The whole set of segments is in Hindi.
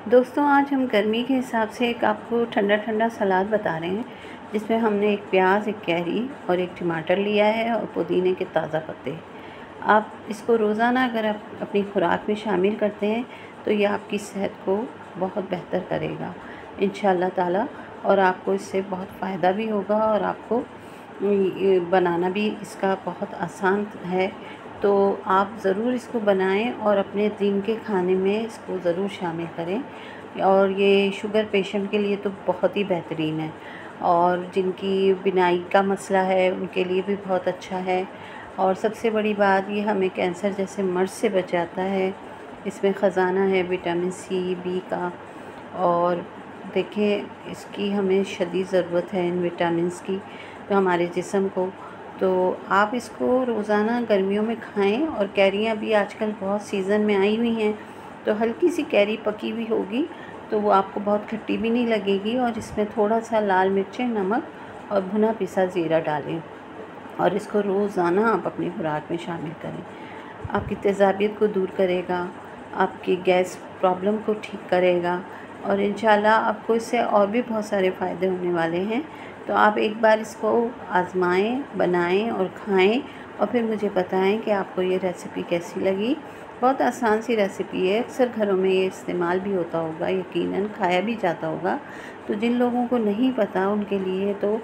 दोस्तों आज हम गर्मी के हिसाब से एक आपको ठंडा ठंडा सलाद बता रहे हैं, जिसमें हमने एक प्याज, एक कैरी और एक टमाटर लिया है और पुदीने के ताज़ा पत्ते। आप इसको रोज़ाना अगर आप अपनी खुराक में शामिल करते हैं तो ये आपकी सेहत को बहुत बेहतर करेगा इंशाअल्लाह ताला, और आपको इससे बहुत फ़ायदा भी होगा और आपको ये बनाना भी इसका बहुत आसान है। तो आप ज़रूर इसको बनाएं और अपने दिन के खाने में इसको ज़रूर शामिल करें। और ये शुगर पेशेंट के लिए तो बहुत ही बेहतरीन है, और जिनकी बिनाई का मसला है उनके लिए भी बहुत अच्छा है। और सबसे बड़ी बात, ये हमें कैंसर जैसे मर्ज़ से बचाता है। इसमें ख़जाना है विटामिन सी, बी का, और देखिए इसकी हमें शदीद ज़रूरत है इन विटामिन्स की तो हमारे जिस्म को। तो आप इसको रोज़ाना गर्मियों में खाएं। और कैरियाँ भी आजकल बहुत सीज़न में आई हुई हैं, तो हल्की सी कैरी पकी हुई होगी तो वो आपको बहुत खट्टी भी नहीं लगेगी। और इसमें थोड़ा सा लाल मिर्चें, नमक और भुना पिसा ज़ीरा डालें और इसको रोज़ाना आप अपनी खुराक में शामिल करें। आपकी तेज़ाबियत को दूर करेगा, आपकी गैस प्रॉब्लम को ठीक करेगा, और इंशाल्लाह आपको इससे और भी बहुत सारे फ़ायदे होने वाले हैं। तो आप एक बार इसको आज़माएं, बनाएं और खाएं, और फिर मुझे बताएं कि आपको ये रेसिपी कैसी लगी। बहुत आसान सी रेसिपी है, अक्सर घरों में ये इस्तेमाल भी होता होगा, यकीनन खाया भी जाता होगा। तो जिन लोगों को नहीं पता उनके लिए तो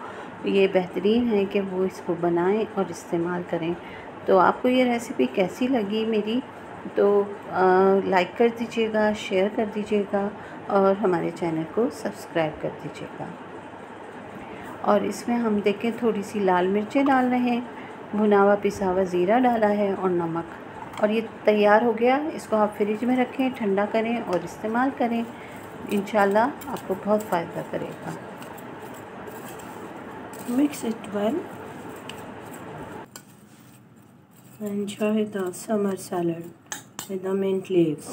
ये बेहतरीन है कि वो इसको बनाएं और इस्तेमाल करें। तो आपको ये रेसिपी कैसी लगी मेरी, तो लाइक कर दीजिएगा, शेयर कर दीजिएगा और हमारे चैनल को सब्सक्राइब कर दीजिएगा। और इसमें हम देखें थोड़ी सी लाल मिर्चें डाल रहे हैं, भुना हुआ पिसा हुआ ज़ीरा डाला है और नमक, और ये तैयार हो गया। इसको आप फ्रिज में रखें, ठंडा करें और इस्तेमाल करें। इंशाल्लाह आपको बहुत फ़ायदा करेगा। Mix it well. Enjoy the summer salad with the mint leaves.